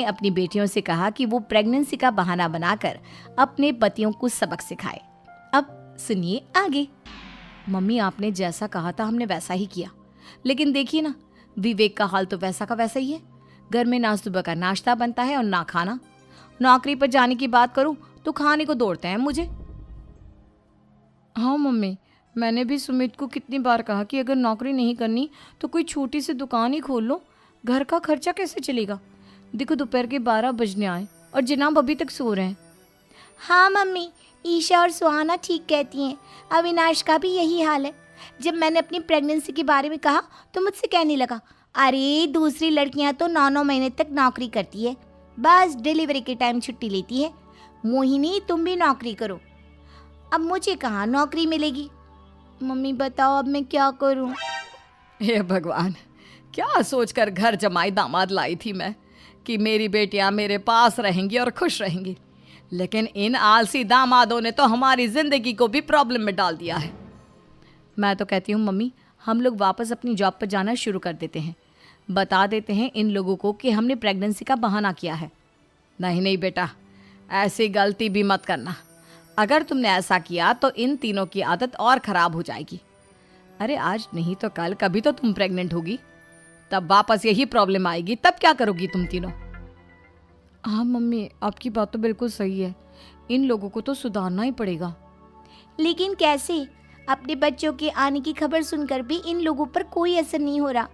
अपनी बेटियों से कहा कि वो प्रेगनेंसी का बहाना बनाकर अपने पतियों को सबक सिखाए। अब सुनिए आगे। मम्मी, आपने जैसा कहा था हमने वैसा ही किया, लेकिन देखिए ना, विवेक का हाल तो वैसा का वैसा ही है। घर में ना सुबह का नाश्ता बनता है और ना खाना। नौकरी पर जाने की बात करूं तो खाने को दौड़ते हैं मुझे। हाँ मम्मी, मैंने भी सुमित को कितनी बार कहा कि अगर नौकरी नहीं करनी तो कोई छोटी सी दुकान ही खोल लो, घर का खर्चा कैसे चलेगा। देखो दोपहर के 12 बजने आए और जनाब अभी तक सो रहे हैं। हाँ मम्मी, ईशा और सुहाना ठीक कहती हैं। अविनाश का भी यही हाल है। जब मैंने अपनी प्रेगनेंसी के बारे में कहा तो मुझसे कहने लगा, अरे दूसरी लड़कियां तो 9-9 महीने तक नौकरी करती है, बस डिलीवरी के टाइम छुट्टी लेती है। मोहिनी, तुम भी नौकरी करो। अब मुझे कहाँ नौकरी मिलेगी। मम्मी बताओ अब मैं क्या करूँ। हे भगवान, क्या सोचकर घर जमाई दामाद लाई थी मैं कि मेरी बेटियां मेरे पास रहेंगी और खुश रहेंगी, लेकिन इन आलसी दामादों ने तो हमारी जिंदगी को भी प्रॉब्लम में डाल दिया है। मैं तो कहती हूँ मम्मी, हम लोग वापस अपनी जॉब पर जाना शुरू कर देते हैं। बता देते हैं इन लोगों को कि हमने प्रेगनेंसी का बहाना किया है। नहीं नहीं बेटा, ऐसी गलती भी मत करना। अगर तुमने ऐसा किया तो इन तीनों की आदत और ख़राब हो जाएगी। अरे आज नहीं तो कल कभी तो तुम प्रेग्नेंट होगी, तब वापस यही प्रॉब्लम आएगी। तब क्या करोगी तुम तीनों। हाँ मम्मी, आपकी बात तो बिल्कुल सही है। इन लोगों को तो सुधारना ही पड़ेगा। लेकिन कैसे? अपने बच्चों के आने की खबर सुनकर भी इन लोगों पर कोई असर नहीं हो रहा।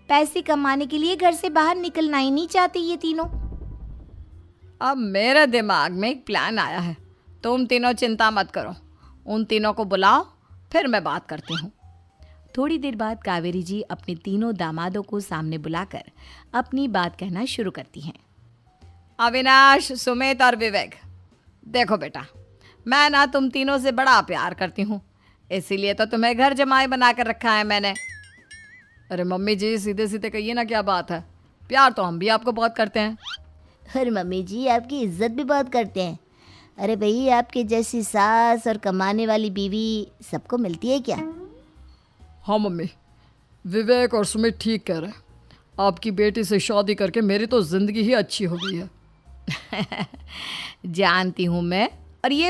पैसे कमाने के लिए घर से बाहर निकलना ही नहीं चाहते ये तीनों। अब मेरे दिमाग में एक प्लान आया है। तुम तीनों चिंता मत करो, उन तीनों को बुलाओ, फिर मैं बात करती हूँ। थोड़ी देर बाद कावेरी जी अपने तीनों दामादों को सामने बुलाकर अपनी बात कहना शुरू करती हैं। अविनाश, सुमित और विवेक, देखो बेटा, मैं ना तुम तीनों से बड़ा प्यार करती हूँ, इसीलिए तो तुम्हें घर जमाई बना कर रखा है मैंने। अरे मम्मी जी, सीधे सीधे कहिए ना, क्या बात है। प्यार तो हम भी आपको बहुत करते हैं। अरे मम्मी जी, आपकी इज्जत भी बहुत करते हैं। अरे भाई, आपके जैसी सास और कमाने वाली बीवी सबको मिलती है क्या? हाँ मम्मी, विवेक और सुमित ठीक कह रहे हैं। आपकी बेटी से शादी करके मेरी तो ज़िंदगी ही अच्छी हो गई है। जानती हूँ मैं, और ये